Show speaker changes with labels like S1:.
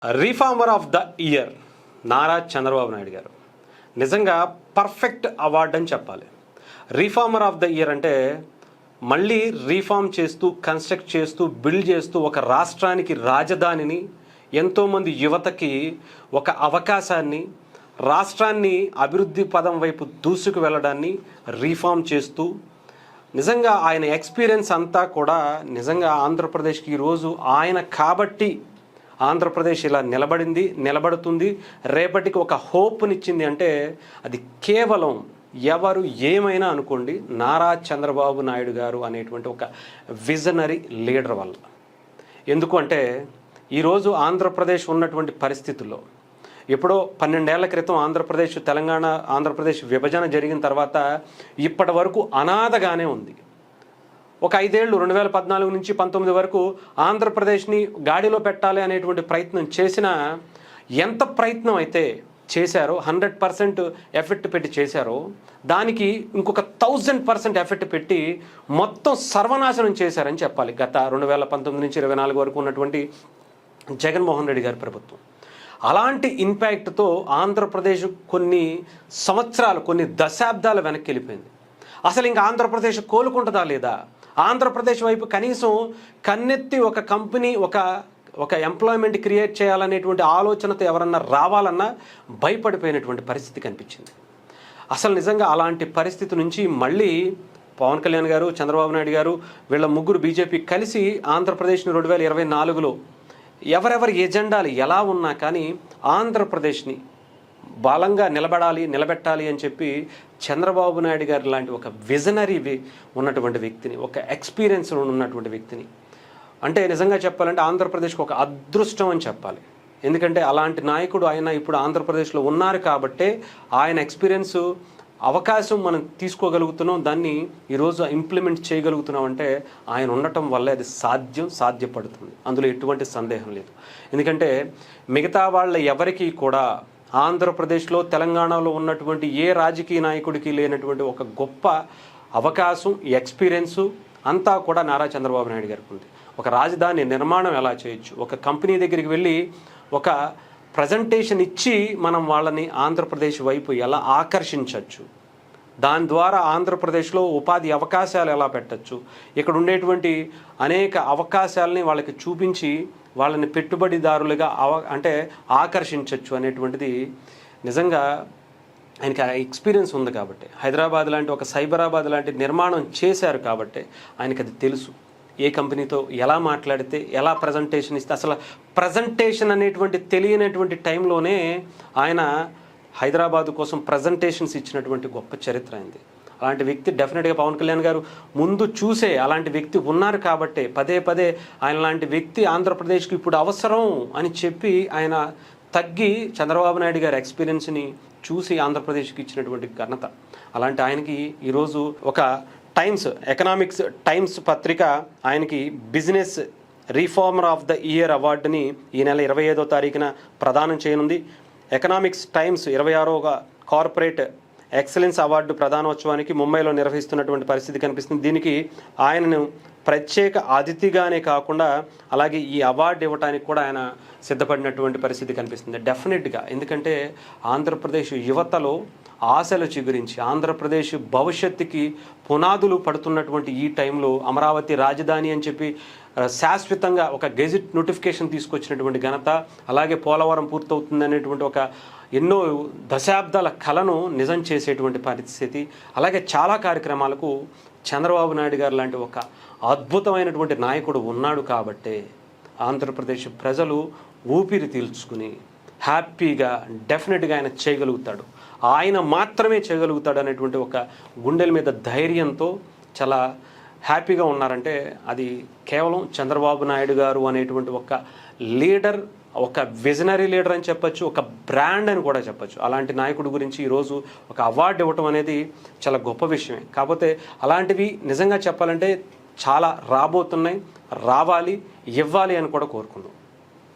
S1: Reformer of the year Nara Chandrababu Naidu గారు నిజంగా perfect award అని చెప్పాలి. రీఫార్మర్ ఆఫ్ ద ఇయర్ అంటే మళ్ళీ రీఫార్మ్ చేస్తూ, కన్స్ట్రక్ట్ చేస్తూ, బిల్డ్ చేస్తూ ఒక రాష్ట్రానికి రాజధానిని, ఎంతోమంది యువతకి ఒక అవకాశాన్ని, రాష్ట్రాన్ని అభివృద్ధి పదం వైపు దూసుకు వెళ్ళడాన్ని రీఫార్మ్ చేస్తూ నిజంగా ఆయన ఎక్స్పీరియన్స్ అంతా కూడా నిజంగా ఆంధ్రప్రదేశ్కి ఈరోజు ఆయన కాబట్టి ఆంధ్రప్రదేశ్ ఇలా నిలబడుతుంది, రేపటికి ఒక హోప్నిచ్చింది అంటే అది కేవలం ఎవరు ఏమైనా అనుకోండి నారా చంద్రబాబు నాయుడు గారు అనేటువంటి ఒక విజనరీ లీడర్ వల్ల. ఎందుకు అంటే ఈరోజు ఆంధ్రప్రదేశ్ ఉన్నటువంటి పరిస్థితుల్లో ఎప్పుడో 12 ఏళ్ల క్రితం ఆంధ్రప్రదేశ్ విభజన జరిగిన తర్వాత ఇప్పటి వరకు అనాథగానే ఉంది. ఒక 5 ఏళ్ళు 2014 నుంచి 19 వరకు ఆంధ్రప్రదేశ్ని గాడిలో పెట్టాలి అనేటువంటి ప్రయత్నం చేసినా ఎంత ప్రయత్నం అయితే చేశారో 100% ఎఫెక్ట్ పెట్టి చేశారో దానికి ఇంకొక 1000% ఎఫెక్ట్ పెట్టి మొత్తం సర్వనాశనం చేశారని చెప్పాలి గత 2019 నుంచి 24 వరకు ఉన్నటువంటి జగన్మోహన్ రెడ్డి గారి ప్రభుత్వం. అలాంటి ఇంపాక్ట్తో ఆంధ్రప్రదేశ్ కొన్ని సంవత్సరాలు, కొన్ని దశాబ్దాలు వెనక్కి వెళ్ళిపోయింది. అసలు ఇంకా ఆంధ్రప్రదేశ్ కోలుకుంటుందా లేదా? ఆంధ్రప్రదేశ్ వైపు కనీసం కన్నెత్తి ఒక కంపెనీ, ఒక ఎంప్లాయ్మెంట్ క్రియేట్ చేయాలనేటువంటి ఆలోచనతో ఎవరన్నా రావాలన్నా భయపడిపోయినటువంటి పరిస్థితి కనిపించింది. అసలు నిజంగా అలాంటి పరిస్థితి నుంచి మళ్ళీ పవన్ కళ్యాణ్ గారు, చంద్రబాబు నాయుడు గారు, వీళ్ళ ముగ్గురు బీజేపీ కలిసి ఆంధ్రప్రదేశ్ని 2024లో ఎవరెవరి ఎజెండాలు ఎలా ఉన్నా కానీ ఆంధ్రప్రదేశ్ని బలంగా నిలబెట్టాలి అని చెప్పి చంద్రబాబు నాయుడు గారు లాంటి ఒక విజనరీ ఉన్నటువంటి వ్యక్తిని, ఒక ఎక్స్పీరియన్స్ ఉన్నటువంటి వ్యక్తిని, అంటే నిజంగా చెప్పాలంటే ఆంధ్రప్రదేశ్కి ఒక అదృష్టం అని చెప్పాలి. ఎందుకంటే అలాంటి నాయకుడు ఆయన ఇప్పుడు ఆంధ్రప్రదేశ్లో ఉన్నారు కాబట్టే ఆయన ఎక్స్పీరియన్స్, అవకాశం మనం తీసుకోగలుగుతున్నాం, దాన్ని ఈరోజు ఇంప్లిమెంట్ చేయగలుగుతున్నాం అంటే ఆయన ఉండటం వల్ల అది సాధ్యపడుతుంది. అందులో ఎటువంటి సందేహం లేదు. ఎందుకంటే మిగతా వాళ్ళ ఎవరికి కూడా ఆంధ్రప్రదేశ్లో, తెలంగాణలో ఉన్నటువంటి ఏ రాజకీయ నాయకుడికి లేనటువంటి ఒక గొప్ప అవకాశం, ఎక్స్పీరియన్సు అంతా కూడా నారా చంద్రబాబు నాయుడు గారికి ఉంది. ఒక రాజధాని నిర్మాణం ఎలా చేయొచ్చు, ఒక కంపెనీ దగ్గరికి వెళ్ళి ఒక ప్రజెంటేషన్ ఇచ్చి మనం వాళ్ళని ఆంధ్రప్రదేశ్ వైపు ఎలా ఆకర్షించవచ్చు, దాని ద్వారా ఆంధ్రప్రదేశ్లో ఉపాధి అవకాశాలు ఎలా పెట్టచ్చు, ఇక్కడ ఉండేటువంటి అనేక అవకాశాలని వాళ్ళకి చూపించి వాళ్ళని పెట్టుబడిదారులుగా ఆకర్షించవచ్చు అనేటువంటిది నిజంగా ఆయనకి ఆ ఎక్స్పీరియన్స్ ఉంది కాబట్టి, హైదరాబాద్ లాంటి ఒక సైబరాబాద్ లాంటి నిర్మాణం చేశారు కాబట్టి ఆయనకి అది తెలుసు. ఏ కంపెనీతో ఎలా మాట్లాడితే, ఎలా ప్రజెంటేషన్ ఇస్తే, అసలు ప్రజెంటేషన్ అనేటువంటి తెలియనటువంటి టైంలోనే ఆయన హైదరాబాద్ కోసం ప్రజెంటేషన్స్ ఇచ్చినటువంటి గొప్ప చరిత్ర అయింది. అలాంటి వ్యక్తి డెఫినెట్గా పవన్ కళ్యాణ్ గారు ముందు చూసే అలాంటి వ్యక్తి ఉన్నారు కాబట్టే పదే ఆయన లాంటి వ్యక్తి ఆంధ్రప్రదేశ్కి ఇప్పుడు అవసరం అని చెప్పి ఆయన తగ్గి చంద్రబాబు నాయుడు గారి ఎక్స్పీరియన్స్ని చూసి ఆంధ్రప్రదేశ్కి ఇచ్చినటువంటి ఘనత. అలాంటి ఆయనకి ఈరోజు ఒక ఎకనామిక్స్ టైమ్స్ పత్రిక ఆయనకి business reformer of the year అవార్డుని ఈ నెల 25వ తారీఖున ప్రదానం చేయనుంది. ఎకనామిక్స్ టైమ్స్ 26వ కార్పొరేట్ ఎక్సలెన్స్ అవార్డు ప్రదానోత్సవానికి ముంబైలో నిర్వహిస్తున్నటువంటి పరిస్థితి కనిపిస్తుంది. దీనికి ఆయనను ప్రత్యేక అతిథిగానే కాకుండా అలాగే ఈ అవార్డు ఇవ్వడానికి కూడా ఆయన సిద్ధపడినటువంటి పరిస్థితి కనిపిస్తుంది డెఫినెట్గా. ఎందుకంటే ఆంధ్రప్రదేశ్ యువతలో ఆశలు చిగురించి ఆంధ్రప్రదేశ్ భవిష్యత్తుకి పునాదులు పడుతున్నటువంటి ఈ టైంలో అమరావతి రాజధాని అని చెప్పి శాశ్వతంగా ఒక గెజిట్ నోటిఫికేషన్ తీసుకొచ్చినటువంటి ఘనత, అలాగే పోలవరం పూర్తవుతుంది అనేటువంటి ఒక ఎన్నో దశాబ్దాల కళను నిజం చేసేటువంటి పరిస్థితి, అలాగే చాలా కార్యక్రమాలకు చంద్రబాబు నాయుడు గారు లాంటి ఒక అద్భుతమైనటువంటి నాయకుడు ఉన్నాడు కాబట్టే ఆంధ్రప్రదేశ్ ప్రజలు ఊపిరి పీల్చుకుని హ్యాపీగా డెఫినెట్గా ఆయన చేయగలుగుతాడు, ఆయన మాత్రమే చేయగలుగుతాడు అనేటువంటి ఒక గుండెల మీద ధైర్యంతో చాలా హ్యాపీగా ఉన్నారంటే అది కేవలం చంద్రబాబు నాయుడు గారు అనేటువంటి ఒక లీడర్, ఒక విజనరీ లీడర్ అని చెప్పచ్చు, ఒక బ్రాండ్ అని కూడా చెప్పచ్చు. అలాంటి నాయకుడి గురించి ఈరోజు ఒక అవార్డు ఇవ్వటం అనేది చాలా గొప్ప విషయమే. కాకపోతే అలాంటివి నిజంగా చెప్పాలంటే చాలా రాబోతున్నాయి, రావాలి, ఇవ్వాలి అని కూడా కోరుకుందాం.